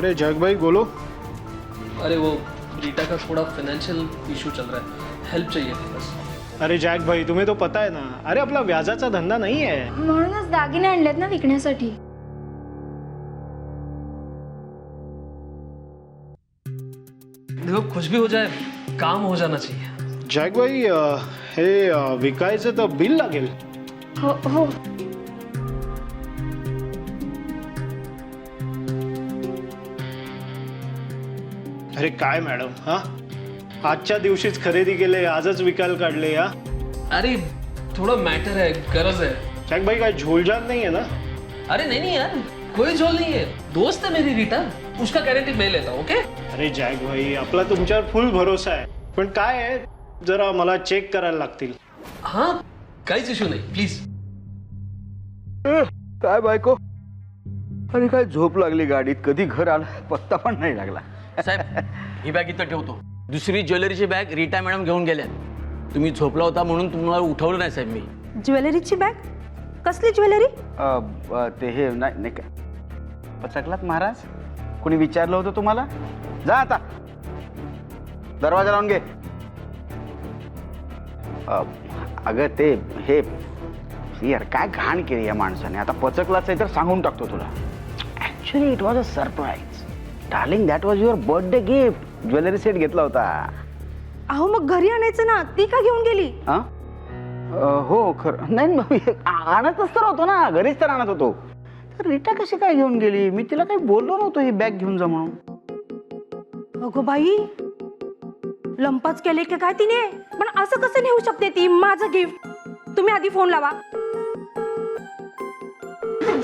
अरे जैक भाई बोलो। अरे वो रीटा का थोड़ा फाइनेंशियल इशू चल रहा है, हेल्प चाहिए थी बस। अरे जैक भाई तुम्हें तो पता है ना, अरे आपला व्याजाचा धंदा नाही आहे म्हणूनच दागिने आणलेत ना विकण्यासाठी। देखो कुछ भी हो जाए काम हो जाना चाहिए। जैक भाई हे विकायचं तर बिल लागेल। हो हो अरे काय मॅडम, हा आजच्या दिवशीच खरेदी केले, आजच विकायला काढले। हा अरे थोड़ा मैटर है, गरज है। जैक भाई काय झोलझाल नाही है ना? अरे नहीं नहीं यार, कोई झोल नहीं है, दोस्त है मेरी रीटा, उसका गारंटी मैं लेता हूँ। ओके अरे जैक भाई आपला तुमच्यावर फुल भरोसा आहे, पण काय आहे जरा मला चेक करायला लागतील। हाँ काहीच इशू नाही, प्लीज। काय बायको, अरे काय झोप लागली गाडीत, कधी घर आला पत्ता पण नाही लागला। साहेब ही बॅग इथं ठेवतो, दुसरी ज्वेलरीची बॅग रीटा मॅडम घेऊन गेल्या। तुम्ही झोपला होता म्हणून तुम्हाला उठवलं नाही साहेब मी। ज्वेलरीची बॅग? कसली ज्वेलरी? ते हे नाही काय पचकलात महाराज, कोणी विचारलं होतं तुम्हाला? जा आता दरवाजा लावून घे। अगं ते हे यार काय घाण केली या माणसाने, आता पचकलाच आहे तर सांगून टाकतो तुला। Actually it was a surprise darling, that was your birthday gift. Jewellery set घेतला होता। अहो मग घरी आणायचं ना, ती का घेऊन गेली? हो खरं नाही, आणतच तर होतो ना, घरीच तर आणत होतो। तर रीटा कशी काय घेऊन गेली? मी तिला काही बोललो नव्हतो ही बॅग घेऊन जा म्हणून। अगो बाई, लंपाच केले की काय तिने? पण असं कसं नेऊ शकते ती माझं गिफ्ट? तुम्ही आधी फोन लावा।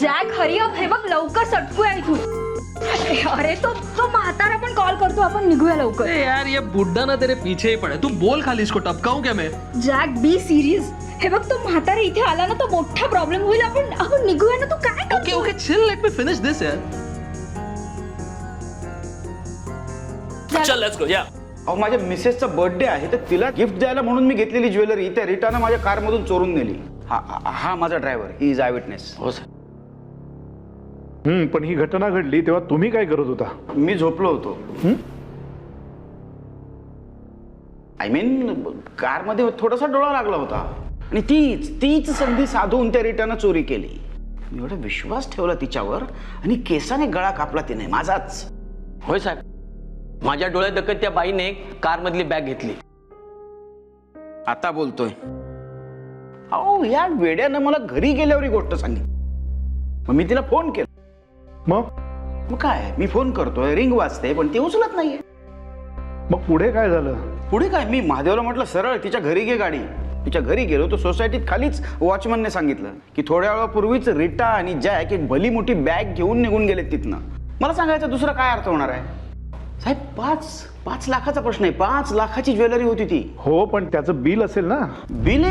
जॅक हरी अप, हे बघ लवकर सटकूया इथून। अरे तो म्हातारा पण कॉल करतो, आपण निघूया लवकर। अरे यार ये बुड्ढा ना तेरे पीछे ही पड़ा, तू बोल खाली, इसको टपकाऊं क्या मैं? जॅक बी सिरियस, हे बघ तो म्हातारा इथे आला ना तो मोठा प्रॉब्लेम होईल, आपण निघूया ना। तू काय ओके करतो? Okay chill, let me finish this यार। चल लेट्स गो। या अहो माझ्या मिसेसचा बर्थडे आहे तर तिला गिफ्ट द्यायला म्हणून मी घेतलेली ज्वेलरी त्या रीटानं माझ्या कारमधून चोरून नेली। हा माझा driver, he is I witness. हो सर। पण ही घटना घडली तेव्हा तुम्ही काय करत होता? मी झोपलो होतो। आय मीन कारमध्ये थोडासा डोळा लागला होता आणि तीच संधी साधून त्या रीटानं चोरी केली। मी एवढा विश्वास ठेवला तिच्यावर आणि केसाने गळा कापला तिने माझाच। होय साहेब, माझ्या डोळ्यात दक्कत त्या बाईने कार मधली बॅग घेतली। आता बोलतोय? अहो या वेड्यानं मला घरी गेल्यावर ही गोष्ट सांगितली, मग मी तिला फोन केला। मग काय, मी फोन करतोय, रिंग वाजते पण ती उचलत नाहीये। मग पुढे काय झालं? पुढे काय, मी महादेवला म्हटलं सरळ तिच्या घरी घे गाडी। तिच्या घरी गेलो तो सोसायटीत खालीच वॉचमनने सांगितलं की थोड्या वेळापूर्वीच रीटा आणि जॅक एक भली मोठी बॅग घेऊन निघून गेले तिथनं। मला सांगायचं दुसरा काय अर्थ होणार आहे साहेब? 5 लाखाचा प्रश्न आहे, 5 लाखाची ज्वेलरी होती ती। हो पण त्याचं बिल असेल ना? बिल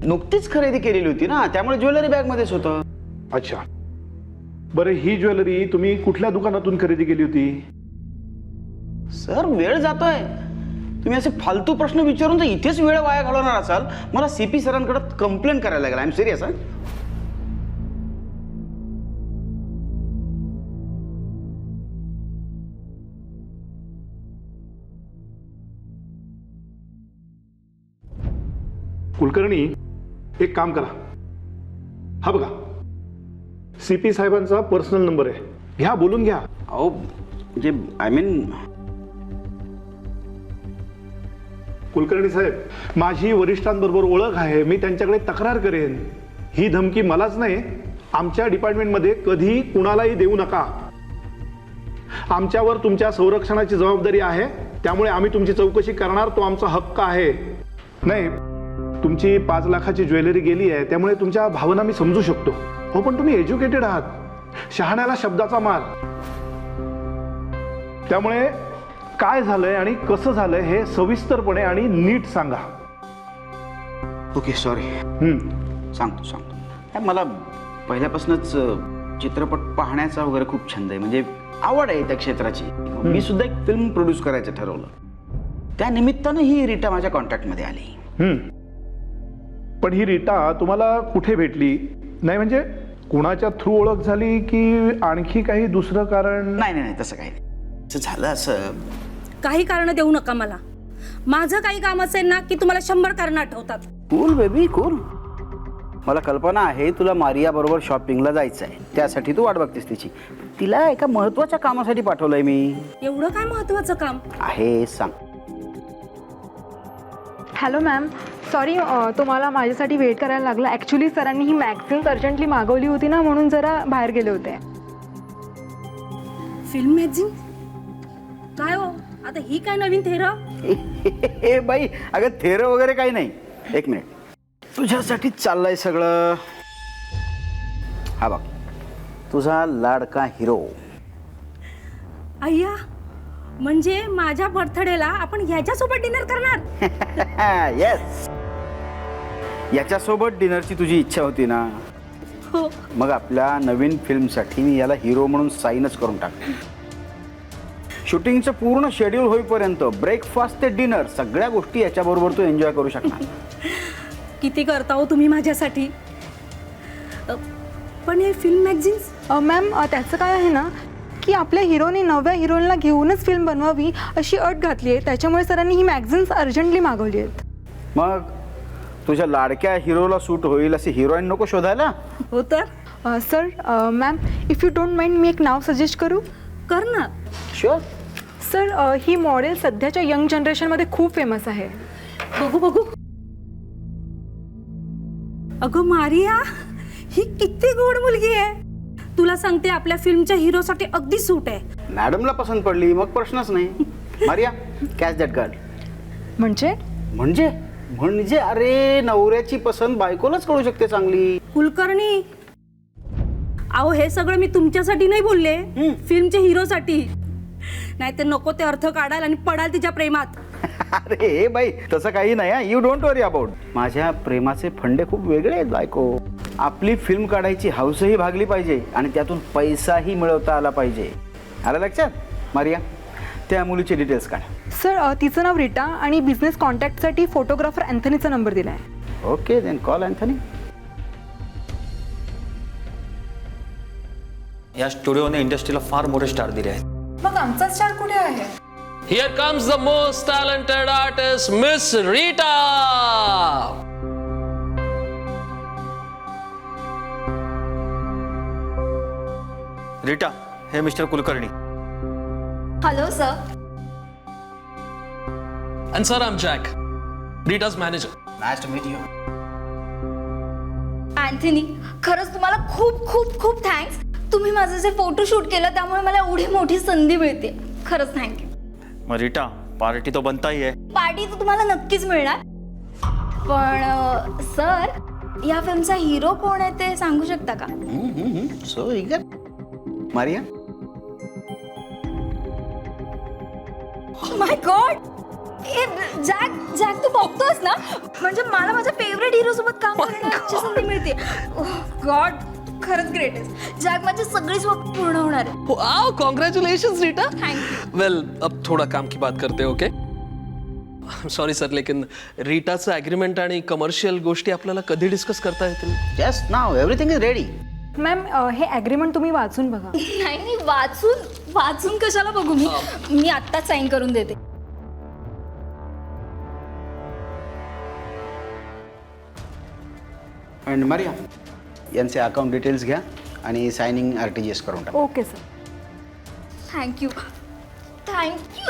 नुकतीच खरेदी केलेली होती ना, त्यामुळे ज्वेलरी बॅग मध्येच होतं। अच्छा, बरं ही ज्वेलरी तुम्ही कुठल्या दुकानातून खरेदी केली होती? सर वेळ जातोय, तुम्ही असे फालतू प्रश्न विचारून जर इथेच वेळ वाया घालवणार असाल, मला सीपी सरांकडे कंप्लेंट करायला लागेल। I am serious. कुलकर्णी एक काम करा, हा बघा सीपी साहेबांचा पर्सनल नंबर आहे, घ्या बोलून घ्या। अहो म्हणजे आय मीन कुलकर्णी साहेब, माझी वरिष्ठांबरोबर ओळख आहे, मी त्यांच्याकडे तक्रार करेन। ही धमकी मलाच नाही, आमच्या डिपार्टमेंटमध्ये कधी कुणालाही देऊ नका। आमच्यावर तुमच्या संरक्षणाची जबाबदारी आहे, त्यामुळे आम्ही तुमची चौकशी करणार, तो आमचा हक्क आहे। नाही, तुमची 5 लाखाची ज्वेलरी गेली आहे त्यामुळे तुमच्या भावना मी समजू शकतो। हो पण तुम्ही एज्युकेटेड आहात, शहाण्याला शब्दाचा मार। त्यामुळे काय झालंय आणि कसं झालंय हे सविस्तरपणे आणि नीट सांगा। ओके सॉरी, सांगतो। मला पहिल्यापासूनच चित्रपट पाहण्याचा वगैरे खूप छंद आहे, म्हणजे आवड आहे त्या क्षेत्राची। मी सुद्धा एक फिल्म प्रोड्यूस करायचं ठरवलं, त्या निमित्तानं ही रीटा माझ्या कॉन्टॅक्टमध्ये आली। पण ही रीटा तुम्हाला कुठे भेटली? नाही म्हणजे कुणाच्या थ्रू ओळख झाली की आणखी काही दुसरं कारण? नाही तसं काही नाही। झालं असं. काही कारण देऊ नका मला. माझं काही काम असेल ना की तुम्हाला 100 कारण आठवतात. Cool baby cool. मला कल्पना आहे तुला मारिया बरोबर शॉपिंगला जायचं आहे, त्यासाठी तू वाट बघतेस तिची. तिला एका महत्वाच्या कामासाठी पाठवलंय मी. एवढं काय महत्वाचं काम? आहे सांग. हॅलो मॅम, सॉरी तुम्हाला माझ्यासाठी वेट करायला लागला. ॲक्च्युली सरांनी ही मॅगझिन्स अर्जंटली मागवली होती ना, म्हणून जरा बाहेर गेले होते. Film magazine? काय हो, आता ही काय नवीन थेरं? ए बाई, अगं थेरं वगैरे काही नाही. एक मिनिट, तुझ्यासाठीच चाललंय सगळं. हा बघ, तुझा लाडका हिरो. अय्या, म्हणजे माझ्या बर्थडेला आपण ह्याच्यासोबत डिनर करणार? येस, याच्यासोबत डिनरची तुझी इच्छा होती ना. हो. मग आपल्या नवीन फिल्मसाठी मी याला हिरो म्हणून साईनच करून टाक. शूटिंगचं पूर्ण शेड्यूल होईपर्यंत ब्रेकफास्ट ते डिनर सगळ्या गोष्टी याच्याबरोबर तू एन्जॉय करू शकणार. किती करता हो तुम्ही माझ्यासाठी. पण हे फिल्म मॅगझिन्स? मॅम त्याचं काय आहे ना की आपल्या हिरोने नव्या हिरोईनला घेऊनच फिल्म बनवावी अशी अट घातली आहे, त्याच्यामुळे सरांनी ही मॅगझिन्स अर्जंटली मागवली आहेत. मग तुझ्या लाडक्या हिरोला सूट होईल अशी हिरोईन नको शोधायला. हो तर. Sir ma'am, if you don't mind मी एक नाव सजेस्ट करू? कर ना. शुअर. सर ही मॉडेल सध्याच्या यंग जनरेशनमध्ये खूप फेमस आहे. बघू बघू. अगं मारिया, ही किती गोड मुलगी आहे. तुला सांगते, आपल्या फिल्मच्या हिरोसाठी अगदी सूट आहे. मॅडमला पसंत पडली मग प्रश्नच नाही. Maria, catch that guard. म्हणजे म्हणजे म्हणजे अरे, नवऱ्याची पसंत बायकोलाच कळू शकते चांगली. कुलकर्णी, अहो हे सगळं मी तुमच्यासाठी नाही बोलले, फिल्मच्या हिरोसाठी. नाही तर नको ते अर्थ काढाल आणि पडाल तिच्या प्रेमात. अरे बाई, तसं काही नाही. You don't worry about. माझ्या प्रेमाचे फंडे खूप वेगळे आहेत बायको. आपली फिल्म काढायची हौसही भागली पाहिजे आणि त्यातून पैसाही मिळवता आला पाहिजे. आलं लक्षात? मारिया, त्या मुलीचे डिटेल्स काढ. सर तिचं नाव रिटा आणि बिझनेस कॉन्टॅक्टसाठी फोटोग्राफर अँथनीचा नंबर दिला आहे. Okay, then call Anthony. या स्टुडिओने इंडस्ट्रीला फार मोठे स्टार दिले आहेत. मग आमचा स्टार कुठे आहे? Here comes the most talented artist, Miss Rita. Rita, हे mister Kulkarni. Hello sir. And sir, I'm Jack, Rita's manager. Nice to meet you. Anthony, खरंच तुम्हाला खूप खूप खूप थँक्स. तुम्ही माझं जे फोटोशूट केलं त्यामुळे मला एवढी मोठी संधी मिळते. खरंच थँक्यू. मग रीटा, पार्टी तो बनता ही आहे. पार्टी तर तुम्हाला नक्कीच मिळणार. पण सर, या फिल्मचा हिरो कोण आहे ते सांगू शकता का? So eager. मारिया, माय गॉड, जॅक जॅक तू बघतोस ना, म्हणजे मला माझ्या फेवरेट हिरो सोबत काम करण्याची संधी मिळते. गॉड, खरंच ग्रेट आहेस. जॅक, माझी सगळी स्वप्न पूर्ण होणार आहे. Wow, congratulations, Rita. Thank you. Well, अब थोड़ा काम की बात करते हैं, ओके? सॉरी सर, लेकिन रीटाचं ॲग्रीमेंट आणि कमर्शियल गोष्टी आपल्याला कधी डिस्कस करता येतील? Just now everything is ready. Ma'am हे ॲग्रीमेंट तुम्ही वाचून बघा. नाही, वाचून कशाला बघू मी आत्ताच साईन करून देते. अँड मारिया, यांचे अकाउंट डिटेल्स घ्या आणि सायनिंग RTGS करून टाका. Okay sir. Thank you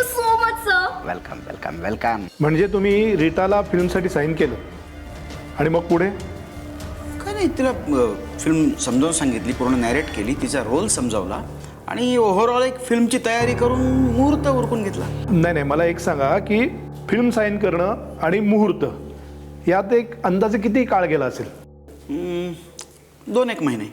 so much sir. Welcome welcome welcome. म्हणजे तुम्ही रीटाला फिल्मसाठी साईन केलं आणि मग पुढे? काय नाही, तिला फिल्म समजावून सांगितली, पूर्ण नॅरेट केली, तिचा रोल समजावला आणि ओव्हरऑल एक फिल्मची तयारी करून मुहूर्त उरकून घेतला. नाही, मला एक सांगा की फिल्म साईन करणं आणि मुहूर्त यात एक अंदाजे किती काळ गेला असेल? 2-1 महिने.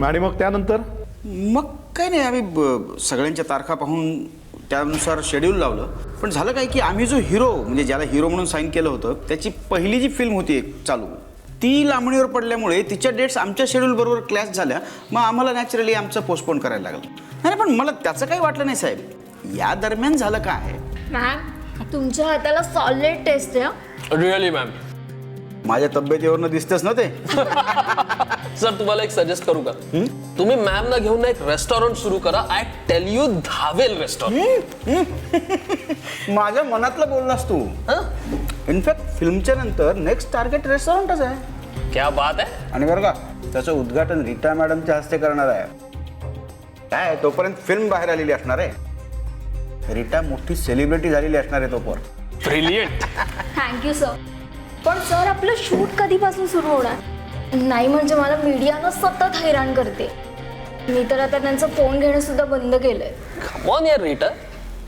आणि मग त्यानंतर? मग काय नाही, आम्ही सगळ्यांच्या तारखा पाहून त्यानुसार शेड्यूल लावलं. पण झालं काय की आम्ही जो हिरो, म्हणजे ज्याला हिरो म्हणून साईन केलं होतं, त्याची पहिली जी फिल्म होती एक चालू, ती लांबणीवर पडल्यामुळे तिच्या डेट्स आमच्या शेड्यूल बरोबर क्लॅश झाल्या. मग आम्हाला नॅचरली आमचं पोस्टपोन करायला लागलं. नाही, पण मला त्याचं काही वाटलं नाही साहेब. या दरम्यान झालं काय, मॅम, तुमच्या हाताला सॉलिड टेस्ट आहे. Really ma'am. माझ्या तब्येतीवरनं दिसतंच ना ते. सर तुम्हाला एक सजेस्ट करू का तुम्ही मॅम ना घेऊन ना एक रेस्टॉरंट सुरू करा. आय टेल यू धावेल रेस्टॉरंट. माझ्या मनातलं बोललास तू. इनफॅक्ट फिल्मच्या नंतर नेक्स्ट टार्गेट रेस्टॉरंटच आहे. क्या बात आहे. आणि बरं का त्याचं उद्घाटन रीटा मॅडमच्या हस्ते करणार आहे. काय तोपर्यंत फिल्म बाहेर आलेली असणार आहे. रीटा मोठी सेलिब्रिटी झालेली असणार आहे तोपर्यंत. ब्रिलियंट. Thank you sir. पण सर आपलं शूट कधीपासून सुरू होणार? नाही म्हणजे मला मीडियानं सतत हैराण करते. मी तर आता त्यांचा फोन घेणं सुद्धा बंद केलंय. कमॉन यार रीटा,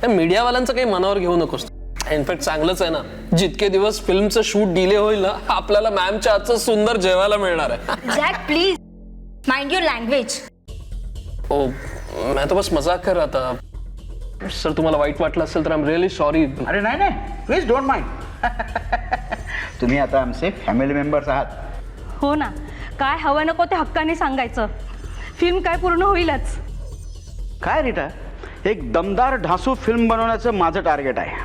त्या मीडियावाल्यांचं काही मनावर घेऊ नकोस. इनफॅक्ट चांगलंच आहे ना, जितके दिवस फिल्मचं शूट डिले होईल ना आपल्याला मॅमच्या आजचं सुंदर जेवायला मिळणार आहे. Jack please mind your language. ओ मैं तो बस मजाक कर रहा था. सर तुम्हाला वाईट वाटलं असेल तर आय एम रिअली सॉरी. अरे नाही नाही प्लीज डोंट माइंड. तुम्ही आता आमचे फॅमिली मेंबर्स आहात. हो ना, काय हवं नको ते हक्काने सांगायचं. फिल्म काय पूर्ण होईलच. काय रीटा, एक दमदार ढासू फिल्म बनवण्याचं माझं टार्गेट आहे.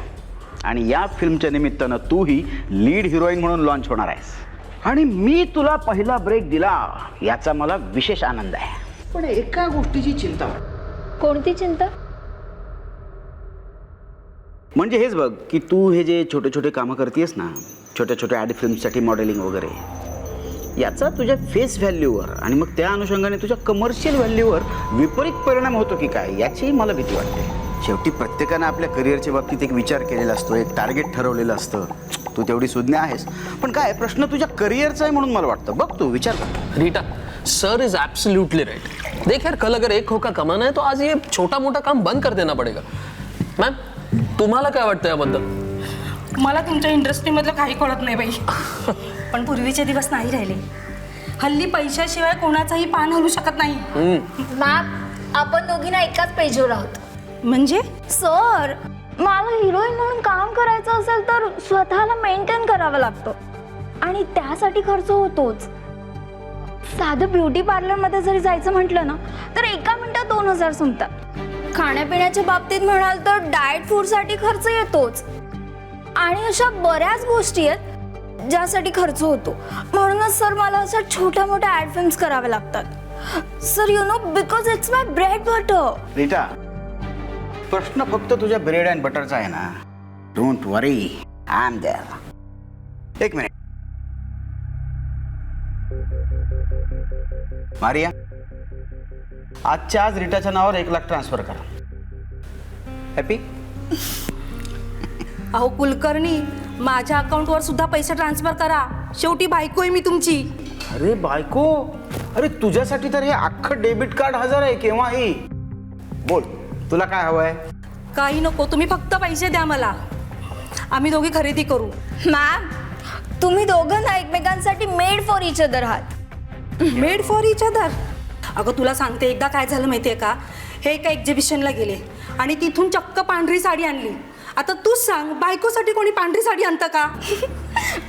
आणि या फिल्मच्या निमित्तानं तूही लीड हिरोईन म्हणून लॉन्च होणार आहेस. आणि मी तुला पहिला ब्रेक दिला याचा मला विशेष आनंद आहे. पण एका गोष्टीची चिंता. कोणती चिंता? म्हणजे हेच बघ की तू हे जे छोटे छोटे कामं करतेस ना, छोट्या छोट्या ॲड फिल्मसाठी मॉडेलिंग वगैरे, याचा तुझ्या फेस व्हॅल्यूवर आणि मग त्या अनुषंगाने तुझ्या कमर्शियल व्हॅल्यूवर विपरीत परिणाम होतो की काय याची मला भीती वाटते. शेवटी प्रत्येकानं आपल्या करिअरच्या बाबतीत एक विचार केलेला असतो, एक टार्गेट ठरवलेलं असतं. तू तेवढी सुज्ञ आहेस, पण काय प्रश्न तुझ्या करिअरचा आहे म्हणून मला वाटतं. बघ तू विचार कर. Rita, sir is absolutely right. देख यार, कल अगर एक होका कमाना है तो आज ये छोटा मोटा काम बंद कर देना पड़ेगा. मॅम तुम्हाला काय वाटतं याबद्दल? मला तुमच्या इंडस्ट्रीमधलं काही कळत नाही बाई. पण पूर्वीचे दिवस नाही राहिले. हल्ली पैशाशिवाय कोणाचाही पान हलू शकत नाही. मॅम आपण दोघींना एकाच पेजवर आहोत. म्हणजे सर मला हिरोईन म्हणून काम करायचं असेल तर स्वतःला मेंटेन करावं लागतं आणि त्यासाठी खर्च होतोच. साधं ब्युटी पार्लरमध्ये जरी जायचं म्हटलं ना तर एका मिनिटात 2000 संपतात. खाण्यापिण्याच्या बाबतीत म्हणाल तर डाएट फूडसाठी खर्च येतोच. आणि अशा बऱ्याच गोष्टी आहेत ज्यासाठी खर्च होतो. म्हणूनच सर मला अशा छोट्या मोठ्या ॲड फिल्म्स कराव्या लागतात. Sir you know because it's my bread butter. Rita, प्रश्न फक्त तुझ्या ब्रेड अँड बटरचा आहे ना. Don't worry, I am there. एक मिनिट मारिया, आजच्या आज रीटाच्या नावावर 1 लाख ट्रान्सफर करा. हॅपी? अहो कुलकर्णी, माझ्या अकाउंटवर सुद्धा पैसे ट्रान्सफर करा. शेवटी बायको आहे मी तुमची. अरे बायको, अरे तुझ्यासाठी तर हे अख्खं डेबिट कार्ड हजर आहे केव्हाही. बोल तुला काय हवंय? काही नको, तुम्ही फक्त पैसे द्या मला. आम्ही दोघी खरेदी करू. मॅम तुम्ही दोघं ना एकमेकांसाठी मेड फॉर इच अदर आहात. Made for each other? अगं तुला सांगते, एकदा काय झालं माहितीये का, हे एका एक्झिबिशनला गेले आणि तिथून चक्क पांढरी साडी आणली. आता तूच सांग, बायकोसाठी कोणी पांढरी साडी आणतं का?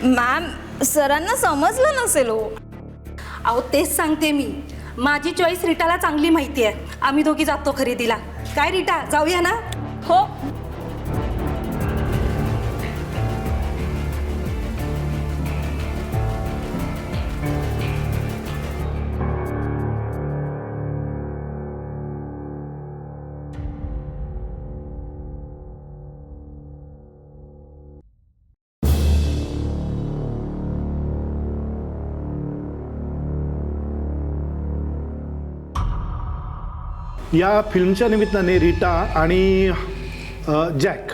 मॅम सरांना समजलं नसेल हो. अहो तेच सांगते मी. माझी चॉईस रीटाला चांगली माहिती आहे. आम्ही दोघी जातो खरेदीला. काय रीटा, जाऊया ना? हो. या फिल्मच्या निमित्ताने रीटा आणि जॅक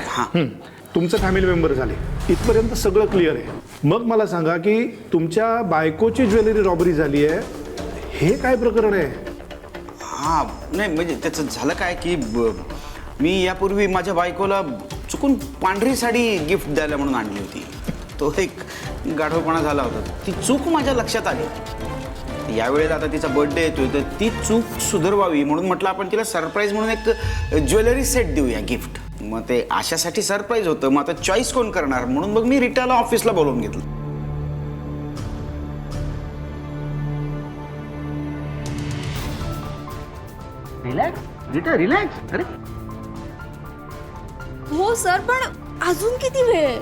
तुमचे फॅमिली मेंबर झाले. इथपर्यंत सगळं क्लिअर आहे. मग मला सांगा की तुमच्या बायकोची ज्वेलरी रॉबरी झाली आहे, हे काय प्रकरण आहे? हां नाही म्हणजे त्याचं झालं काय की मी यापूर्वी माझ्या बायकोला चुकून पांढरी साडी गिफ्ट द्यायला म्हणून आणली होती. तो एक गाढवपणा झाला होता. ती चूक माझ्या लक्षात आली. यावेळेला आता तिचा बर्थडे येतोय तर ती चूक सुधारवावी म्हणून म्हटलं आपण तिला सरप्राईज म्हणून एक ज्वेलरी सेट देऊया गिफ्ट. मग ते आशासाठी सरप्राईज होतं. मग आता चॉईस कोण करणार म्हणून मग मी रीटाला ऑफिसला बोलवून घेतलं. Relax Rita, relax. अरे हो सर, पण अजून किती वेळ?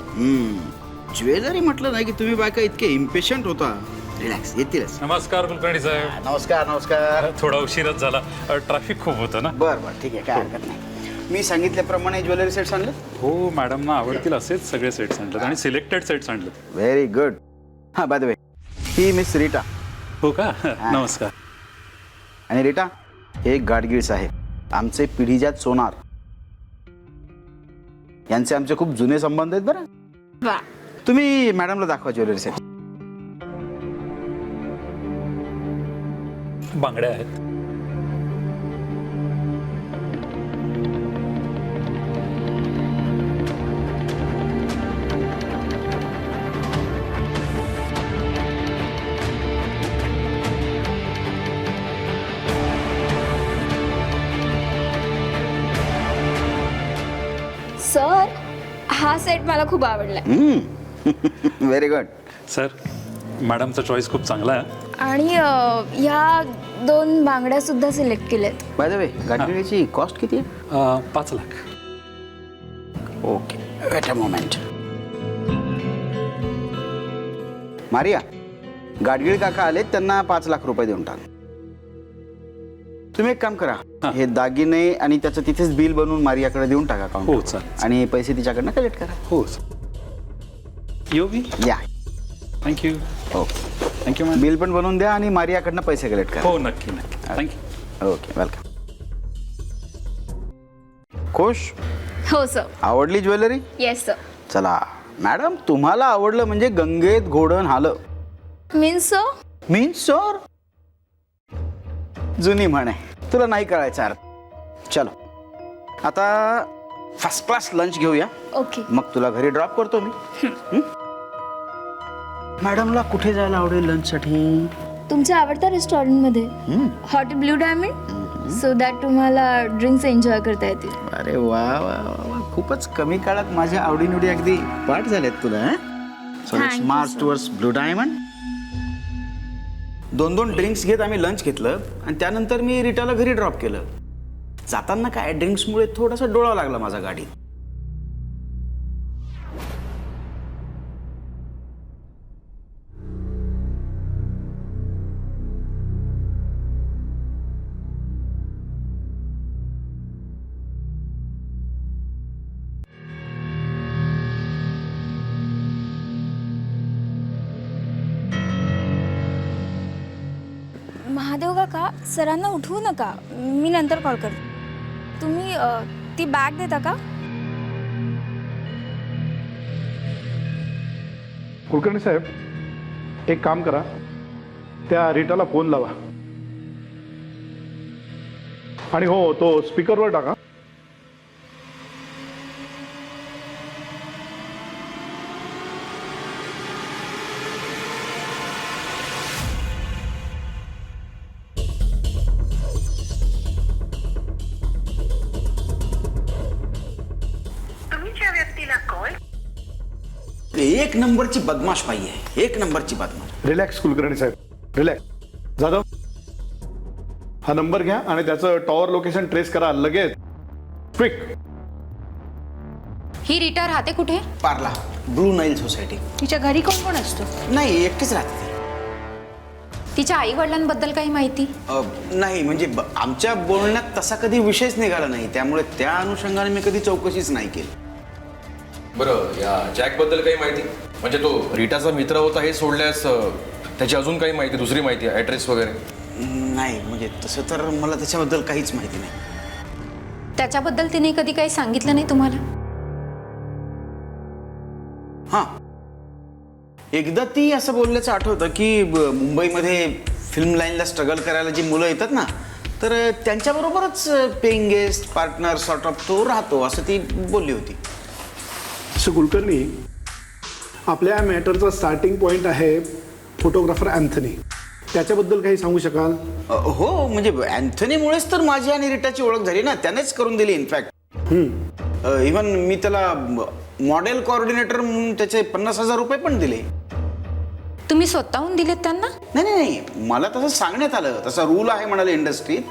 ज्वेलरी म्हटलं नाही की तुम्ही बायका इतके इम्पेशंट होता रिलॅक्स येतीलच. नमस्कार कुलकर्णी साहेब. नमस्कार नमस्कार. थोडा उशीरच झाला, ट्रॅफिक खूप होतं ना. बरं बरं ठीक आहे, काय हरकत नाही. मी सांगितल्याप्रमाणे ज्वेलरी सेट्स आणले. हो, मॅडमना आवडतील असेच सगळे सेट्स आणलेत आणि सिलेक्टेड सेट्स आणलेत. Very good. हां, बाय द वे, ही मिस रीटा. हो का? नमस्कार. आणि रीटा, हे गाडगीळ साहेब, आमचे पिढीजात सोनार. यांचे आमचे खूप जुने संबंध आहेत बरं. वा, तुम्ही मॅडमला दाखवा ज्वेलरी सेट. बांगड्या आहेत. सर हा सेट मला खूप आवडलाय. Very good. सर, मॅडमचा चॉईस खूप चांगला आहे. आणि ह्या 2 बांगड्या सुद्धा सिलेक्ट केल्यात. बाय द वे, गाडगिळीची कॉस्ट किती आहे? 5 lakh. Okay, weight a moment. Maria, Gadgil काका आले, त्यांना 5 लाख रुपये देऊन टाक. तुम्ही एक काम करा, हे दागिने आणि त्याचं तिथेच बिल बनवून मारियाकडे देऊन टाका हो, अकाउंट. चालेल. आणि पैसे तिच्याकडनं कलेक्ट करा. हो. योगी, या. Thank you. Okay, thank you ma'am. Bill पण बनवून द्या आणि मारियाकडनं पैसे कलेक्ट करा. हो, नक्की नक्की. थँक्यू. Okay, welcome. खुश? हो सर. आवडली ज्वेलरी? Yes sir. चला मॅडम, तुम्हाला आवडलं म्हणजे गंगेत घोडण आलं. Means sir? मीन्स सर, जुनी म्हण आहे, तुला नाही कळायचा अर्थ. चलो आता फर्स्ट क्लास लंच घेऊया. ओके. मग तुला घरी ड्रॉप करतो मी. हं? मॅडमला कुठे जायला आवडेल लंचसाठी? तुमच्या आवडत्या रेस्टॉरंटमध्ये, hotel blue diamond, so that तुम्हाला ड्रिंक्स एन्जॉय करता येतील. अरे वा वा वा, खूपच कमी काळात माझ्या आवडीनिवडी अगदी पाठ झाल्यात तुला. Thank you, March sir. Towards blue diamond. 2 drinks घेत आम्ही लंच घेतलं आणि त्यानंतर मी रिटाला घरी ड्रॉप केलं. जाताना काय ड्रिंक्समुळे थोडासा डोळा लागला माझा गाडीत. महादेव काका, सरांना उठवू नका, मी नंतर कॉल करते. तुम्ही ती बॅग देता का? कुलकर्णी साहेब, एक काम करा, त्या रीटाला फोन लावा आणि हो, तो स्पीकरवर टाका. एक नंबरची बदमाश बाई आहे, एक नंबरची बदमाश. रिलॅक्स कुलकर्णी साहेब, रिलॅक्स. जाधव, हा नंबर घ्या आणि त्याचं टॉवर लोकेशन ट्रेस करा लगेच, क्विक. ही रीटा राहते कुठे? पार्ला, ब्लू नाईल सोसायटी. तिच्या घरी कोण कोण असतो? नाही, एकटीच राहते. तिच्या आई वडिलांबद्दल काही माहिती? नाही, म्हणजे आमच्या बोलण्यात तसा कधी विषयच निघाला नाही, त्यामुळे त्या अनुषंगाने मी कधी चौकशीच नाही केली. बरं, या जॅकबद्दल काही माहिती? म्हणजे तो रीटाचा मित्र होता हे सोडल्यास त्याची अजून काही माहिती, दुसरी माहिती, ॲड्रेस वगैरे? नाही, म्हणजे तसं तर मला त्याच्याबद्दल काहीच माहिती नाही. त्याच्याबद्दल तिने कधी काही सांगितलं नाही तुम्हाला? हां, एकदा ती असं बोलल्याचं आठवतं की मुंबईमध्ये फिल्म लाईनला स्ट्रगल करायला जी मुलं येतात ना, तर त्यांच्याबरोबरच paying guest, partner sort of तो राहतो, असं ती बोलली होती. सो कुलकर्णी, आपल्या मॅटरचा स्टार्टिंग पॉईंट आहे फोटोग्राफर अँथनी. त्याच्याबद्दल काही सांगू शकाल? हो, म्हणजे अँथनीमुळेच तर माझी आणि रीटाची ओळख झाली ना, त्यानेच करून दिली इनफॅक्ट. इव्हन मी त्याला मॉडेल कोऑर्डिनेटर म्हणून त्याचे 50,000 रुपये पण दिले. तुम्ही स्वतःहून दिलेत त्यांना? नाही नाही नाही, मला तसं सांगण्यात आलं, तसा रूल आहे म्हणाले इंडस्ट्रीत.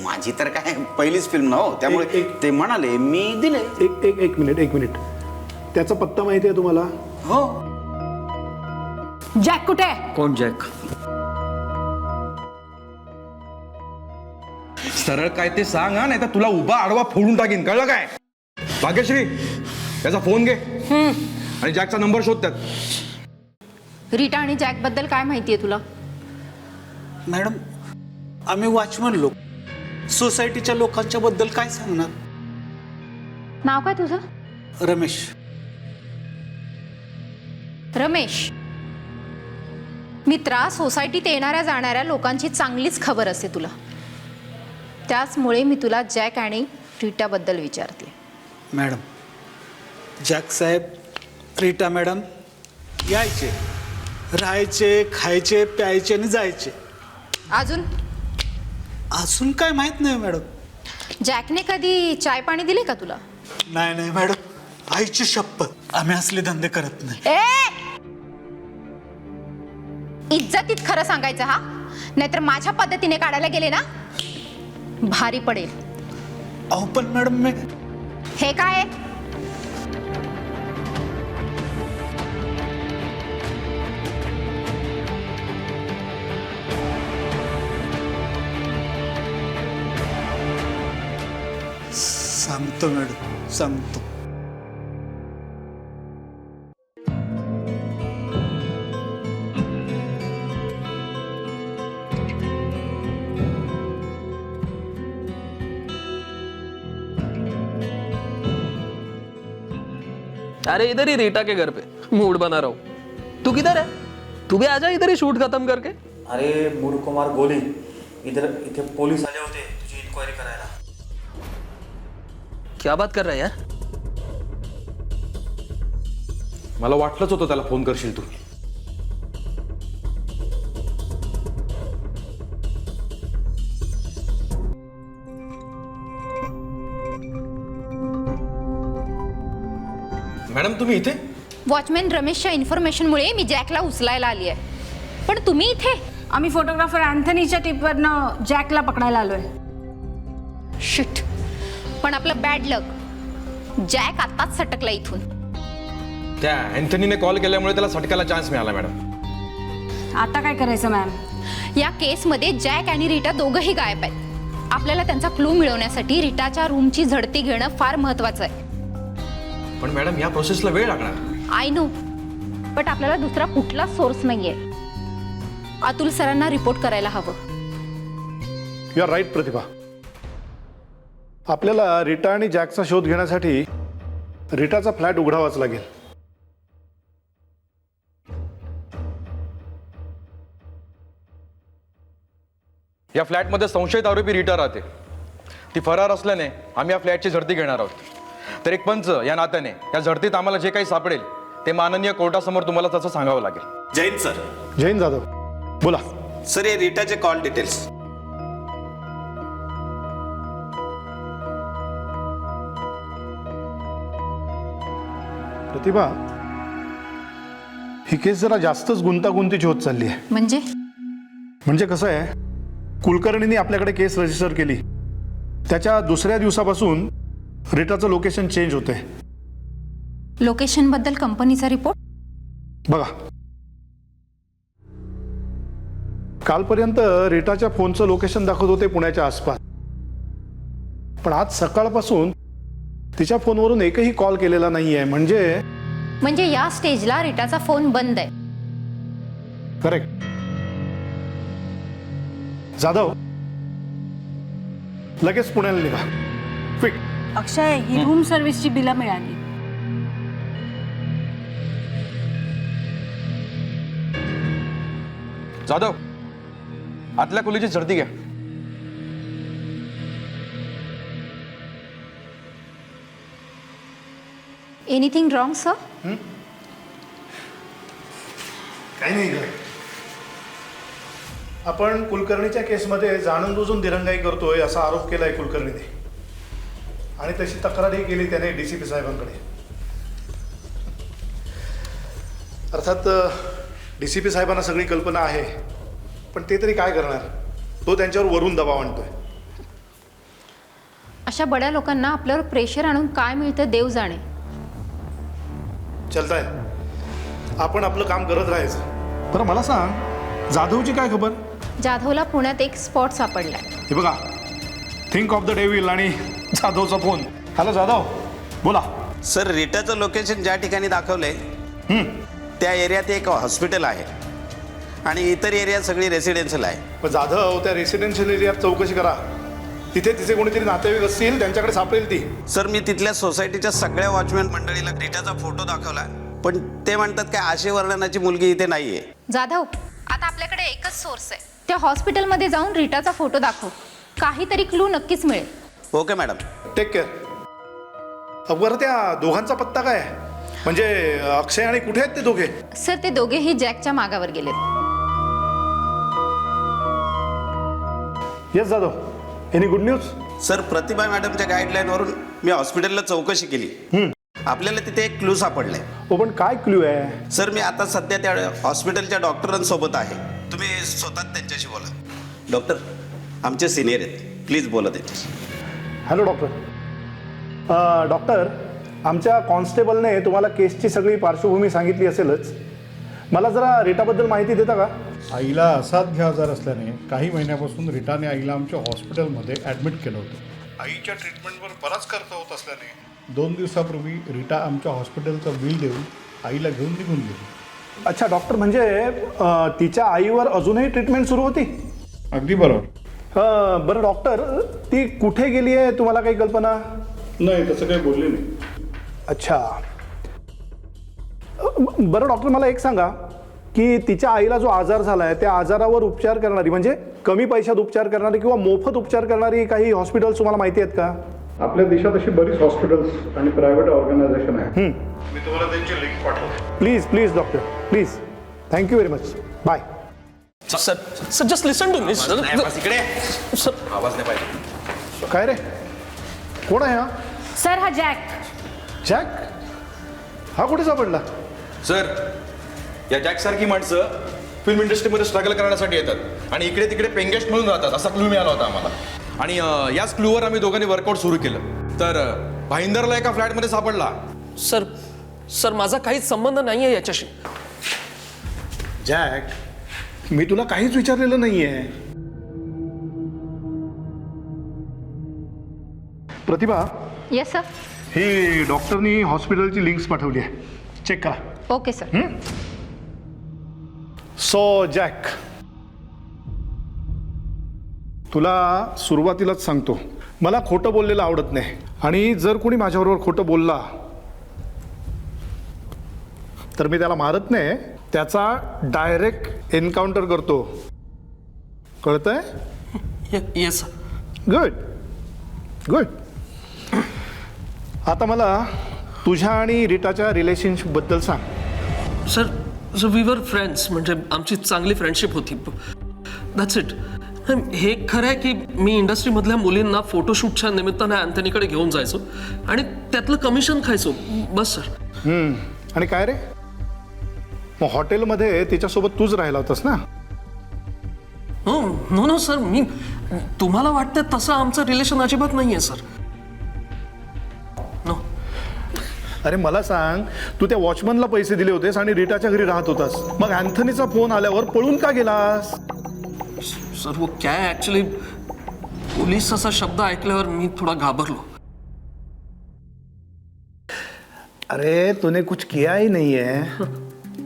माझी तर काय पहिलीच फिल्म ना हो, त्यामुळे ते म्हणाले, मी दिले. एक मिनिट. त्याचा पत्ता माहिती आहे तुम्हाला? हो, जॅक कुठे आहे? कोण जॅक? सरळ काय ते सांग हा, नाही तर तुला उभा आडवा फोडून टाकीन, कळलं काय? भाग्यश्री, त्याचा फोन घे आणि जॅकचा नंबर शोध त्यात. रीटा आणि जॅक बद्दल काय माहितीये तुला? मॅडम, आम्ही वॉचमन लोक, सोसायटीच्या लोकांच्या बद्दल काय सांगणार? नाव काय तुझं? रमेश. रमेश. मित्रा, सोसायटीत येणाऱ्या जाणाऱ्या लोकांची चांगलीच खबर असते तुला. त्याचमुळे मी तुला जॅक आणि रीटाबद्दल विचारते. मॅडम, जॅक साहेब, रीटा मॅडम यायचे, राहायचे, खायचे, प्यायचे आणि जायचे. अजून? अजून काय माहित नाही मॅडम. जॅकने कधी चाय पाणी दिले का तुला? नाही नाही मॅडम, आईची शपथ, आम्ही असले धंदे करत नाही. इज्जतीत खरं सांगायचं हा, नाहीतर माझ्या पद्धतीने काढायला गेले ना भारी पडेल. अहो पण मॅडम, मी हे काय? सांगतो मॅडम, सांगतो. अरे इधर ही रीटा के घर पे मूड बना रहा हूँ. तू किधर है? तू भी आजा इधर ही शूट खत्म करके. अरे मूड कुमार गोली, इथे पोलीस आले होते तुझी इन्क्वायरी करायला. क्या बात कर रहा है यार? मला वाटलंच होतं त्याला फोन करशील तू. मॅडम, तुम्ही इथे? वॉचमॅन रमेशच्या इन्फॉर्मेशनमुळे मी जॅकला उचलायला आली आहे. पण तुम्ही इथे? आम्ही फोटोग्राफर अँथनीच्या टिपवरनं जॅकला पकडायला आलोय. शिट. पण आपलं बॅड लक, जॅक आताच सटकला इथून. त्या अँथनीने कॉल केल्यामुळे त्याला सटकायला चान्स मिळाला मॅडम. आता काय करायचं मॅम? या केसमध्ये जॅक आणि रीटा दोघंही गायब आहेत. आपल्याला त्यांचा क्लू मिळवण्यासाठी रीटाच्या रूमची झडती घेणं फार महत्वाचं आहे. पण मॅडम, या प्रोसेसला वेळ लागणार. आय नो, बट आपल्याला दुसरा कुठलाच सोर्स नाहीये. अतुल सरांना रिपोर्ट करायला हवं. यू आर राईट प्रतिभा. आपल्याला रीटा आणि जॅकचा शोध घेण्यासाठी रीटाचा फ्लॅट उघडावाच लागेल. या फ्लॅटमध्ये संशयित आरोपी रीटा राहते. ती फरार असल्याने आम्ही या फ्लॅटची झडती घेणार आहोत. तर एक पंच या नात्याने या झडतीत आम्हाला जे काही सापडेल ते माननीय कोर्टासमोर तुम्हाला तसं सांगावं लागेल. जैन सर. जैन जाधव, बोला. सर, हे रीटाचे कॉल डिटेल्स. प्रतिभा, ही केस जरा जास्तच गुंतागुंतीची होत चालली आहे. म्हणजे कसं आहे, कुलकर्णींनी आपल्याकडे केस रजिस्टर केली, त्याच्या दुसऱ्या दिवसापासून रीटाचं लोकेशन चेंज होतंय. लोकेशन बद्दल कंपनीचा रिपोर्ट बघा. कालपर्यंत रीटाच्या फोनचं लोकेशन दाखवत होते पुण्याच्या आसपास, पण आज सकाळपासून तिच्या फोनवरून एकही कॉल केलेला नाहीये. म्हणजे या स्टेजला रीटाचा फोन बंद आहे. करेक्ट. जाधव, लगेच पुण्याला निघा. क्विक. अक्षय, ही रूम सर्व्हिसची बिलं मिळाली. जाधव, आतल्या खोलीची झडती घ्या. Anything wrong sir? काही नाही ग. आपण कुलकर्णीच्या केसमध्ये जाणून बुजून दिरंगाई करतोय असा आरोप केलाय कुलकर्णीने, आणि तशी तक्रारही केली त्याने DCP साहेबांकडे. अर्थात DCP साहेबांना सगळी कल्पना आहे, पण ते तरी काय करणार, तो त्यांच्यावर वरून दबाव आणतोय. अशा बड्या लोकांना आपल्यावर प्रेशर आणून काय मिळतं देव जाणे. चलताय, आपण आपलं काम करत राहायचं. बरं मला सांग, जाधवची काय खबर? जाधवला पुण्यात एक स्पॉट सापडलाय. हे बघा, थिंक ऑफ द डेव्हिल आणि जाधवचा फोन. हॅलो जाधव, बोला. सर रीटाचं लोकेशन ज्या ठिकाणी दाखवलंय त्या एरियात एक हॉस्पिटल आहे आणि इतर एरिया सगळी रेसिडेन्शियल आहे. पण जाधव, त्या रेसिडेन्शियल एरियात चौकशी करा. तिथे तिचे कोणीतरी नातेवाईक असतील, त्यांच्याकडे सापडेल ती. सर मी तिथल्या सोसायटीच्या सगळ्या वॉचमॅन मंडळीला रीटाचा फोटो दाखवला, पण ते म्हणतात काय आशे वर्णनाची मुलगी इथे नाहीये. जाधव, आता आपल्याकडे एकच सोर्स आहे. त्या हॉस्पिटलमध्ये जाऊन रीटाचा फोटो दाखव. काहीतरी क्लू नक्कीच मिळेल. Okay madam. Take care. बरं, त्या दोघांचा पत्ता काय आहे? म्हणजे अक्षय आणि कुठे आहेत ते दोघे? सर ते दोघेही जॅकच्या मागावर गेलेत. Yes Jadhav, any good news? Sir Pratibha मॅडमच्या गाईडलाईनवरून मी हॉस्पिटलला चौकशी केली. आपल्याला तिथे एक क्लू सापडलाय. हो, पण काय क्लू आहे? सर मी आता सध्या त्या हॉस्पिटलच्या डॉक्टरांसोबत आहे. तुम्ही स्वतः त्यांच्याशी बोला. डॉक्टर आमचे सिनियर आहेत, प्लीज बोला त्यांच्याशी. Hello doctor. डॉक्टर, आमच्या कॉन्स्टेबलने तुम्हाला केसची सगळी पार्श्वभूमी सांगितली असेलच. मला जरा रीटाबद्दल माहिती देता का? आईला असाध्य आजार असल्याने काही महिन्यापासून रीटाने आईला आमच्या हॉस्पिटलमध्ये ॲडमिट केलं होतं. आईच्या ट्रीटमेंटवर बराच खर्च होत असल्याने 2 दिवसापूर्वी रीटा आमच्या हॉस्पिटलचं बिल देऊन आईला घेऊन निघून गेली. अच्छा डॉक्टर, म्हणजे तिच्या आईवर अजूनही ट्रीटमेंट सुरू होती? अगदी बरोबर. बरं डॉक्टर, ती कुठे गेली आहे, तुम्हाला काही कल्पना? नाही, तसं काही बोलले नाही. अच्छा. बरं डॉक्टर, मला एक सांगा की तिच्या आईला जो आजार झाला आहे त्या आजारावर उपचार करणारी, म्हणजे कमी पैशात उपचार करणारी किंवा मोफत उपचार करणारी काही हॉस्पिटल्स तुम्हाला माहिती आहेत का? आपल्या देशात अशी बरीच हॉस्पिटल्स आणि प्रायव्हेट ऑर्गनायझेशन आहे. मी तुम्हाला त्यांची लिंक पाठवतो. Please please doctor, please. Thank you very much. Bye. Sir sir just listen to me. Sir आवाज नाही पाहिजे. काय रे, कोण आहे हा? सर हा जॅक. जॅक? हा कुठे सापडला? सर, या जॅकसारखी माणसं फिल्म इंडस्ट्रीमध्ये स्ट्रगल करण्यासाठी येतात आणि इकडे तिकडे पेंगेस्ट म्हणून राहतात, असा क्लू मिळाला होता आम्हाला. आणि याच क्लूवर आम्ही दोघांनी वर्कआउट सुरू केलं. तर भाईंदरला एका फ्लॅटमध्ये सापडला. सर सर माझा काहीच संबंध नाही आहे याच्याशी. जॅक, मी तुला काहीच विचारलेलं नाहीये. प्रतिभा, येस सर. ही डॉक्टरनी हॉस्पिटलची लिंक्स पाठवली आहे, चेक करा. Okay sir. सो जॅक, तुला सुरुवातीलाच सांगतो, मला खोटं बोललेलं आवडत नाही. आणि जर कोणी माझ्याबरोबर खोटं बोलला तर मी त्याला मारत नाही, त्याचा डायरेक्ट एन्काउंटर करतो. कळतंय? येस. Good good. आता मला तुझ्या आणि रीटाच्या रिलेशनशिपबद्दल सांग. सर वी वर फ्रेंड्स, म्हणजे आमची चांगली फ्रेंडशिप होती. That's it. हे खरं आहे की मी इंडस्ट्रीमधल्या मुलींना फोटोशूटच्या निमित्ताने अँथनीकडे घेऊन जायचो आणि त्यातलं कमिशन खायचो, बस सर. आणि काय रे, मग हॉटेलमध्ये तिच्यासोबत तूच राहिला होतास ना? हो. नो नो सर, मी तुम्हाला वाटतं तसं आमचं रिलेशन अजिबात नाही आहे सर. नो. अरे मला सांग, तू त्या वॉचमनला पैसे दिले होतेस आणि रीटाच्या घरी राहत होतास, मग अँथनीचा फोन आल्यावर पळून का गेलास? सर वो क्या है ॲक्च्युली, पोलीस असा शब्द ऐकल्यावर मी थोडा घाबरलो. अरे तूने कुछ किया ही नहीं है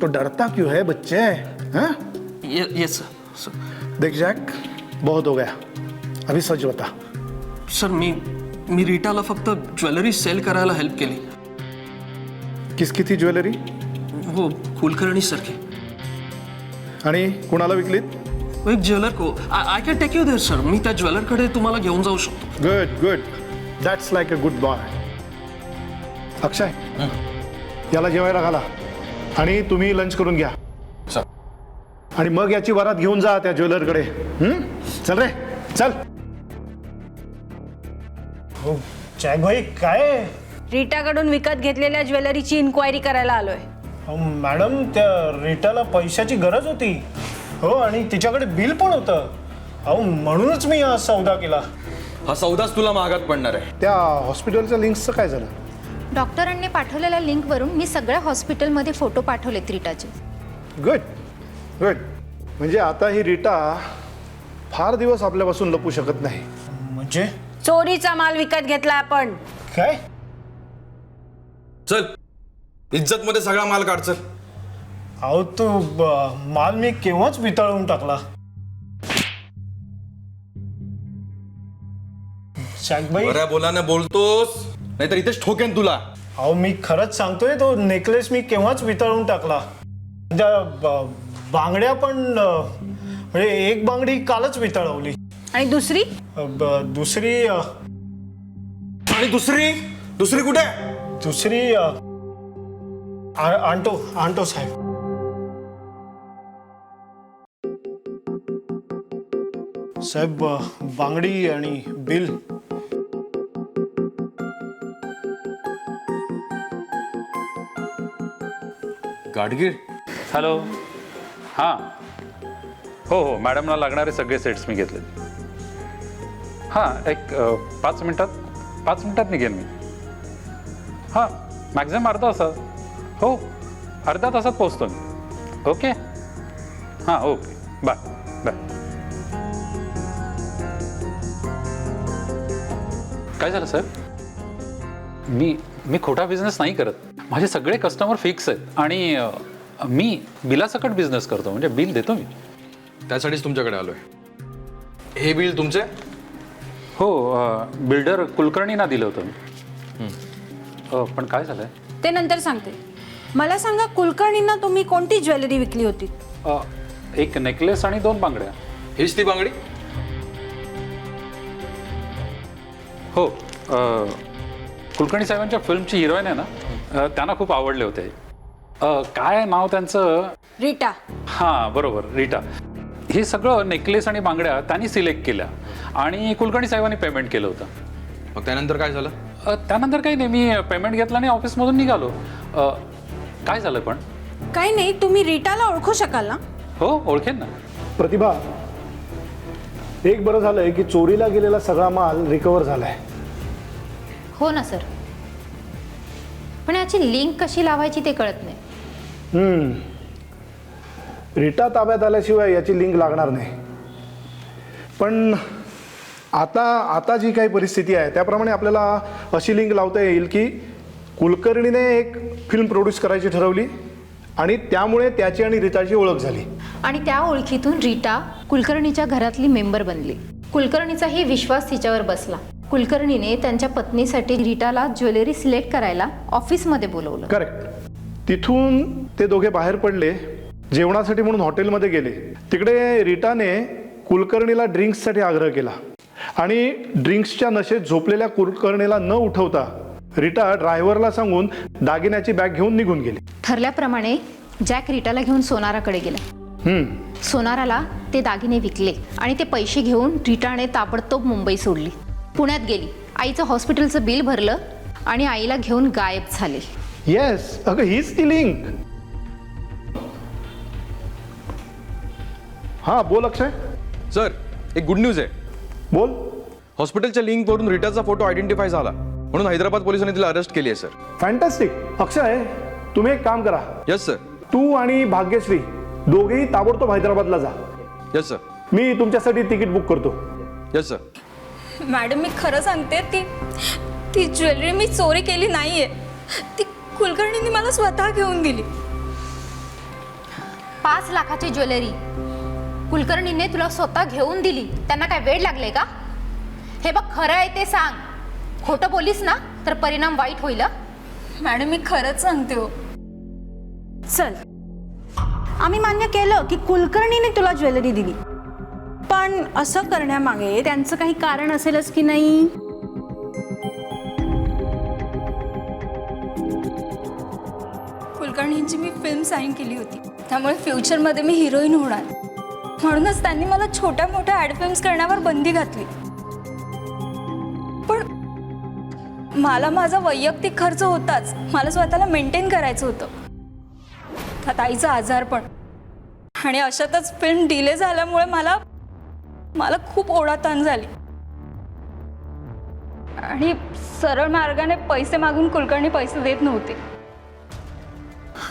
तो डरता क्यों है बच्चे? हाँ? Yes sir. देख जैक, बहुत हो गया, अभी सच बता. सर मी रीटाला फक्त ज्वेलरी सेल करायला हेल्प केली. किसकी थी ज्वेलरी? वो कुलकर्णी सर की. आणि कुणाला विकलीत? एक ज्वेलर को. I can take you there sir. मी त्या ज्वेलरकडे तुम्हाला घेऊन जाऊ शकतो. Good good, that's like a good boy. Akshay, याला जेवायला घाला आणि तुम्ही लंच करून घ्या. आणि मग याची वरात घेऊन जा त्या ज्वेलरकडे. चल रे चल. हो जॅक भाई, काय? रीटाकडून विकत घेतलेल्या ज्वेलरीची इन्क्वायरी करायला आलोय. मॅडम, त्या रीटाला पैशाची गरज होती हो, आणि तिच्याकडे बिल पण होतं. अहो म्हणूनच मी हा सौदा केला. हा सौदाच तुला महागात पडणार आहे. त्या हॉस्पिटलच्या लिंक्सचं काय झालं? डॉक्टरांनी पाठवलेल्या लिंकवरून मी सगळ्या हॉस्पिटलमध्ये फोटो पाठवलेत रीटाचे. गुड. गुड. म्हणजे आता ही रीटा फार दिवस आपल्यापासून लपू शकत नाही. म्हणजे चोरीचा माल विकत घेतला आपण. काय? चल इज्जत मध्ये सगळा माल काढ चल. अहो तो माल मी केव्हाच वितळवून टाकला. जॅकबाई, बऱ्या बोलाने बोलतोस नाहीतर इथेच ठोकेन तुला. अहो मी खरंच सांगतोय, तो नेकलेस मी केव्हाच वितळवून टाकला. बांगड्या पण म्हणजे एक बांगडी कालच वितळवली. आणि दुसरी? दुसरी आणि दुसरी दुसरी कुठे? दुसरी आणतो साहेब. साहेब बांगडी आणि बिल. गाडगीळ. हॅलो. हां हो हो मॅडमला लागणारे सगळे सेट्स मी घेतले. हां एक 5 मिनिटात निघेन मी. हां मॅक्झिमम अर्धा तासात. हो अर्ध्या तासात पोचतो मी. ओके हां ओके बाय बाय. काय झालं सर? मी खोटा बिझनेस नाही करत. माझे सगळे कस्टमर फिक्स आहेत आणि मी बिलासकट बिझनेस करतो. म्हणजे बिल देतो मी. त्यासाठीच तुमच्याकडे आलोय. हे बिल तुमचे? हो बिल्डर कुलकर्णींना दिलं होतं मी. पण काय झालंय ते नंतर सांगते. मला सांगा, कुलकर्णींना तुम्ही कोणती ज्वेलरी विकली होती? एक नेकलेस आणि 2 बांगड्या. हीच ती बांगडी? हो कुलकर्णी साहेबांच्या फिल्मची हिरोईन आहे ना, त्यांना खूप आवडले होते. काय नाव त्यांचं? रीटा. हां बरोबर रीटा. हे सगळं नेकलेस आणि बांगड्या त्यांनी सिलेक्ट केल्या आणि कुलकर्णी साहेबांनी पेमेंट केलं होतं. मग त्यानंतर काय झालं? त्यानंतर काही नाही, मी पेमेंट घेतलं आणि ऑफिसमधून निघालो. काय झालं पण? काही नाही. तुम्ही रीटाला ओळखू शकाल ना? हो ओळखेन ना. प्रतिभा, एक बरं झालंय की चोरीला गेलेला सगळा माल रिकवर झालाय. हो ना सर, पण याची लिंक कशी लावायची ते कळत नाही. रीटा ताब्यात आल्याशिवाय याची लिंक लागणार नाही. पण आता जी काही परिस्थिती आहे त्याप्रमाणे आपल्याला अशी लिंक लावता येईल की कुलकर्णीने एक फिल्म प्रोड्यूस करायची ठरवली आणि त्यामुळे त्याची आणि रीटाची ओळख झाली. आणि त्या ओळखीतून रीटा कुलकर्णीच्या घरातली मेंबर बनली. कुलकर्णीचाही विश्वास तिच्यावर बसला. कुलकर्णीने त्यांच्या पत्नीसाठी रीटाला ज्वेलरी सिलेक्ट करायला ऑफिसमध्ये बोलवलं. करेक्ट. तिथून ते दोघे बाहेर पडले. जेवणासाठी म्हणून हॉटेलमध्ये गेले. तिकडे रीटाने कुलकर्णीला ड्रिंक्ससाठी आग्रह केला आणि ड्रिंक्सच्या नशेत झोपलेल्या कुलकर्णीला न उठवता रीटा ड्रायव्हरला सांगून दागिन्याची बॅग घेऊन निघून गेली. ठरल्याप्रमाणे जॅक रीटाला घेऊन सोनाराकडे गेला. सोनाराला ते दागिने विकले आणि ते पैसे घेऊन रीटाने ताबडतोब मुंबई सोडली. पुण्यात गेली. आईचं हॉस्पिटलचं बिल भरलं आणि आईला घेऊन गायब झाले. येस, अगं हीच ती लिंक. हां बोल अक्षय. सर एक गुड न्यूज आहे. बोल. हॉस्पिटलच्या लिंकवरून रीटाचा फोटो आयडेंटिफाय झाला म्हणून हैदराबाद पोलिसांनी तिला अरेस्ट केली आहे सर. फॅन्टॅस्टिक. अक्षय, तुम्ही एक काम करा. Yes sir. तू आणि भाग्यश्री दोघेही ताबडतोब हैदराबादला जा. Yes sir. मी तुमच्यासाठी तिकीट बुक करतो. Yes sir. मॅडम मी खरं सांगते, ती ज्वेलरी मी चोरी केली नाहीये. ती कुलकर्णींनी मला स्वतः घेऊन दिली. 5 लाखाची ज्वेलरी कुलकर्णीने तुला स्वतः घेऊन दिली. त्यांना काय वेळ लागले का? हे बघ, खरं आहे ते सांग. खोटं बोलीस ना तर परिणाम वाईट होईल. मॅडम मी खरंच सांगते हो. चल, आम्ही मान्य केलं की कुलकर्णीने तुला ज्वेलरी दिली, पण असं करण्यामागे त्यांचं काही कारण असेलच की नाही? कुलकर्णींची मी फिल्म साईन केली होती, त्यामुळे फ्युचरमध्ये मी हिरोईन होणार. म्हणूनच त्यांनी मला छोट्या मोठ्या ॲड फिल्म्स करण्यावर बंदी घातली. पण मला माझा वैयक्तिक खर्च होताच. मला स्वतःला मेंटेन करायचं होतं. त्यात आईचा आजार पण. आणि अशातच फिल्म डिले झाल्यामुळे मला खूप ओढाताण झाली. आणि सरळ मार्गाने पैसे मागून कुलकर्णी पैसे देत नव्हते.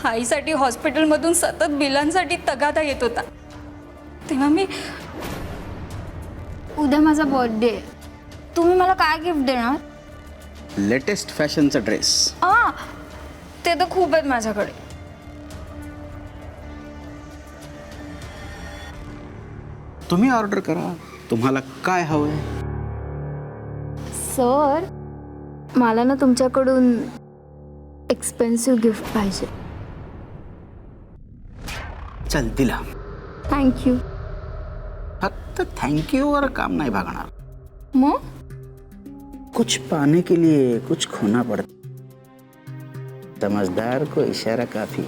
आईसाठी हॉस्पिटलमधून सतत बिलांसाठी तगादा येत होता, तेव्हा मी उद्या माझा बर्थडे, तुम्ही मला काय गिफ्ट देणार? लेटेस्ट फॅशनचा ड्रेस. ते तर खूप आहेत माझ्याकडे. तुम्ही ऑर्डर करा, तुम्हाला काय हवंय. सर, मला ना तुमच्याकडून एक्सपेन्सिव्ह गिफ्ट पाहिजे. चल दिला. थँक्यू. फक्त थँक्यू वर काम नाही भागणार. मग कुछ पाने के लिए कुछ खोना पड़ता, समझदार को इशारा काफी.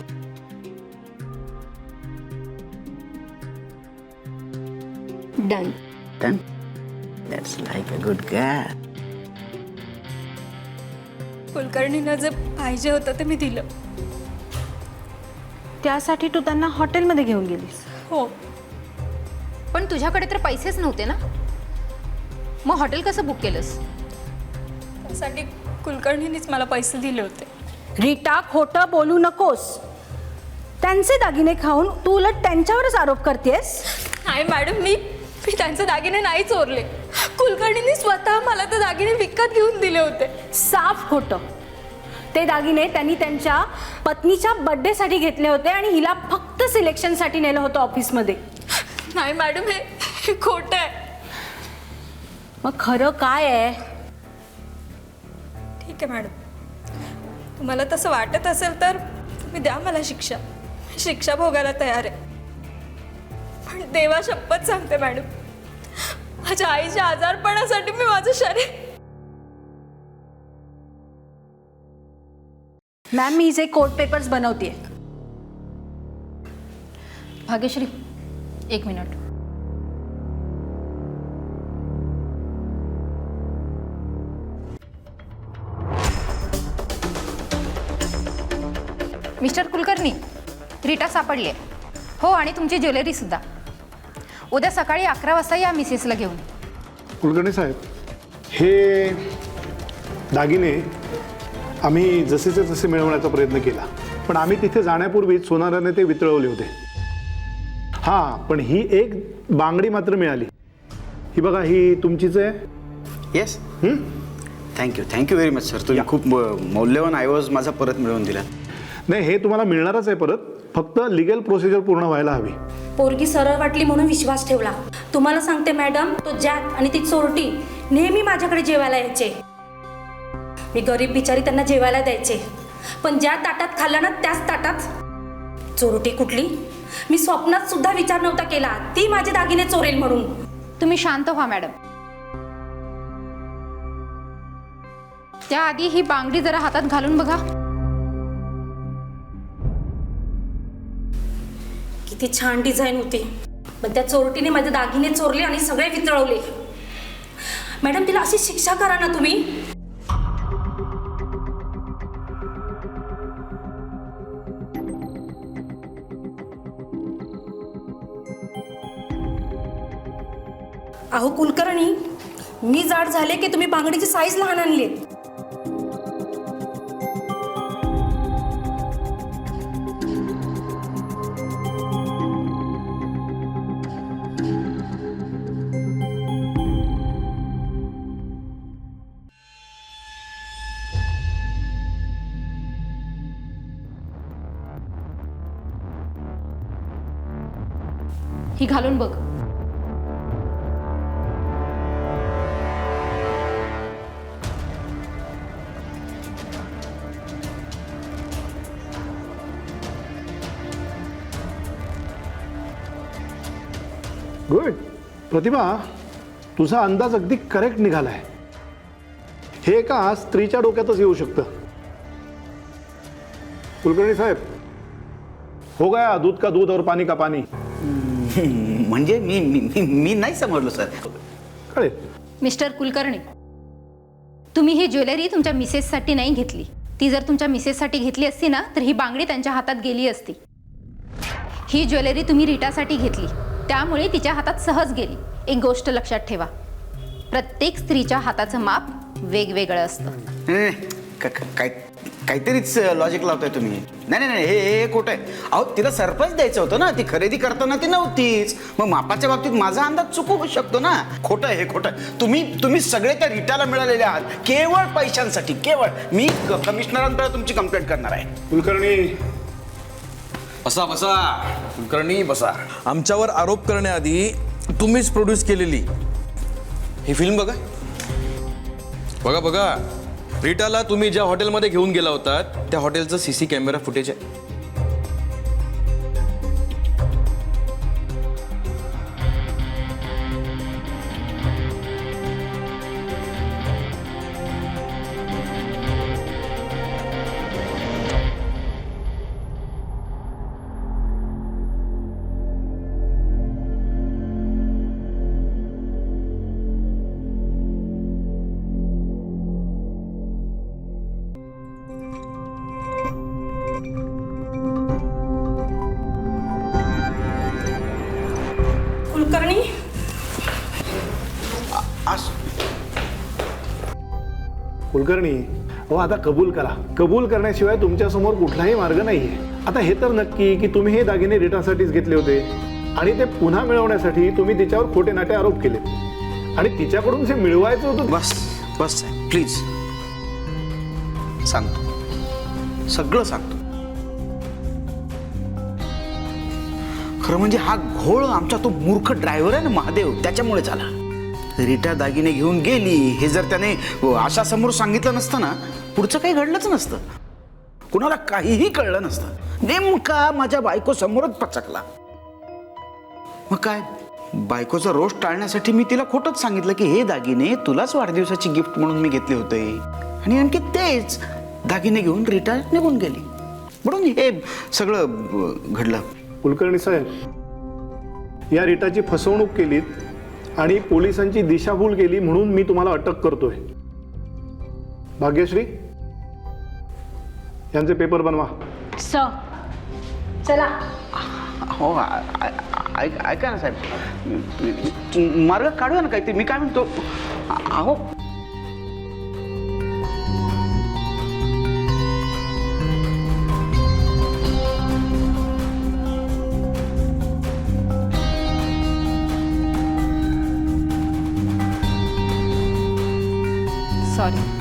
Done. Done. That's like a good girl. कुलकर्णीनं जे पाहिजे होतं ते मी दिलं. त्यासाठी तू त्यांना हॉटेलमध्ये घेऊन गेलीस? हो. पण तुझ्याकडे तर पैसेच नव्हते ना, मग हॉटेल कसं बुक केलंस? त्यासाठी कुलकर्णीनीच मला पैसे दिले होते. रीटा, खोटं बोलू नकोस. त्यांचे दागिने खाऊन तू उलट त्यांच्यावरच आरोप करतेस. नाही मॅडम, मी त्यांचे दागिने नाही चोरले. कुलकर्णींनी स्वतः मला ते दागिने विकत घेऊन दिले होते. साफ खोटं. ते दागिने त्यांनी त्यांच्या पत्नीच्या बर्थडेसाठी घेतले होते आणि हिला फक्त सिलेक्शनसाठी नेलं होतं ऑफिसमध्ये. नाही मॅडम, हे खोटं आहे. मग खरं काय आहे? ठीक आहे मॅडम, तुम्हाला तसं वाटत असेल तर तुम्ही द्या मला शिक्षा. शिक्षा भोगायला तयार आहे. पण देवा शपथ सांगते मॅडम, माझ्या आईच्या आजारपणासाठी मी माझं शरीर. मॅम, मी जे कोर्ट पेपर्स बनवते. भाग्यश्री, एक मिनिट. मिस्टर कुलकर्णी, रीटा सापडली आहे. हो, आणि तुमची ज्वेलरी सुद्धा. उद्या सकाळी 11 वाजता या मिसेसला घेऊन. कुलकर्णी साहेब, हे दागिने आम्ही जसेचे तसे मिळवण्याचा प्रयत्न केला, पण आम्ही तिथे जाण्यापूर्वीच सोनाराने ते वितळवले होते. हां, पण ही एक बांगडी मात्र मिळाली. ही बघा, ही तुमचीच आहे. Yes. Thank you very much sir. तुम्ही खूप मौल्यवान ऐवज माझा परत मिळवून दिला. नाही, हे तुम्हाला मिळणारच आहे परत, फक्त लिगल प्रोसिजर पूर्ण व्हायला हवी. पोरगी सरळ वाटली म्हणून विश्वास ठेवला. तुम्हाला सांगते मॅडम, तो जॅक आणि ती चोरटी नेहमी माझ्याकडे जेवायला यायचे. मी गरीब बिचारी त्यांना जेवायला द्यायचे, पण ज्या ताटात खाल्लं ना त्याच ताटात चोरटी कुठली. मी स्वप्नात सुद्धा विचार नव्हता केला ती माझे दागिने चोरेल म्हणून. तुम्ही शांत व्हा मॅडम. त्याआधी ही बांगडी जरा हातात घालून बघा. किती छान डिझाईन होती, पण त्या चोरटीने माझे दागिने चोरले आणि सगळे वितळवले. मॅडम, तिला अशी शिक्षा करा ना तुम्ही. अहो कुलकर्णी, मी जाड झाले की तुम्ही बांगडीची साईज लहान आणली. ही घालून बघ. गुड. प्रतिभा, तुझा अंदाज अगदी करेक्ट निघालाय. हे एका स्त्रीच्या डोक्यातच येऊ शकतं. कुलकर्णी साहेब, हो गया दूध का दूध और पानी का पानी. म्हणजे मी नाही समजलो सर. कळेल. मिस्टर कुलकर्णी, तुम्ही ही ज्वेलरी तुमच्या मिसेससाठी नाही घेतली. ती जर तुमच्या मिसेससाठी घेतली असती ना, तर ही बांगडी त्यांच्या हातात गेली असती. ही ज्वेलरी तुम्ही रीटासाठी घेतली, त्यामुळे तिच्या हातात सहज गेली. एक गोष्ट लक्षात ठेवा, प्रत्येक स्त्रीच्या हाताचं माप वेगवेगळं असतं. काहीतरीच लॉजिक लावताय तुम्ही. नाही नाही नाही, हे खोटं आहे. अहो तिला सरप्राईज द्यायचं होतं ना, ती खरेदी करताना ती नव्हतीच. मग मापाच्या बाबतीत माझा अंदाज चुकू शकतो ना. खोटं आहे, हे खोटं आहे. तुम्ही सगळे त्या रीटाला मिळालेले आहात केवळ पैशांसाठी. केवळ मी कमिशनरांकडे तुमची कंप्लेंट करणार आहे. कुलकर्णी बसा बसा कुलकर्णी बसा. आमच्यावर आरोप करण्याआधी तुम्हीच प्रोड्यूस केलेली ही फिल्म बघा. बघा बघा, रीटाला तुम्ही ज्या हॉटेलमध्ये घेऊन गेला होतात त्या हॉटेलचं CC कॅमेरा फुटेज आहे. कुलकर्णी कुलकर्णी अहो आता कबूल करा. कबूल करण्याशिवाय तुमच्यासमोर कुठलाही मार्ग नाही आहे. आता हे तर नक्की की तुम्ही हे दागिने रीटासाठीच घेतले होते आणि ते पुन्हा मिळवण्यासाठी तुम्ही तिच्यावर खोटे नाटे आरोप केले आणि तिच्याकडून जे मिळवायचं होतं. बस बस प्लीज, सांगतो सगळं सांगतो. खरं म्हणजे हा घोळ आमचा तो मूर्ख ड्रायव्हर आहे ना महादेव, त्याच्यामुळे झाला. रीटा दागिने घेऊन गेली हे जर त्याने आशा समोर सांगितलं नसतं ना, पुढचं काही घडलंच नसतं. कुणाला काहीही कळलं नसतं. नेमका माझ्या बायको समोरच पचकला. मग काय, बायकोचा रोष टाळण्यासाठी मी तिला खोटंच सांगितलं की हे दागिने तुलाच वाढदिवसाची गिफ्ट म्हणून मी घेतले होते आणि आणखी तेच दागिने घेऊन रीटा निघून गेली. म्हणून हे सगळं घडलं. कुलकर्णी साहेब, या रीटाची फसवणूक केलीत आणि पोलिसांची दिशाभूल केली म्हणून मी तुम्हाला अटक करतोय. भाग्यश्री, यांचे पेपर बनवा. चला. हो ऐका ना साहेब, मार्ग काढूया ना काहीतरी. मी काय म्हणतो, अहो सॉरी.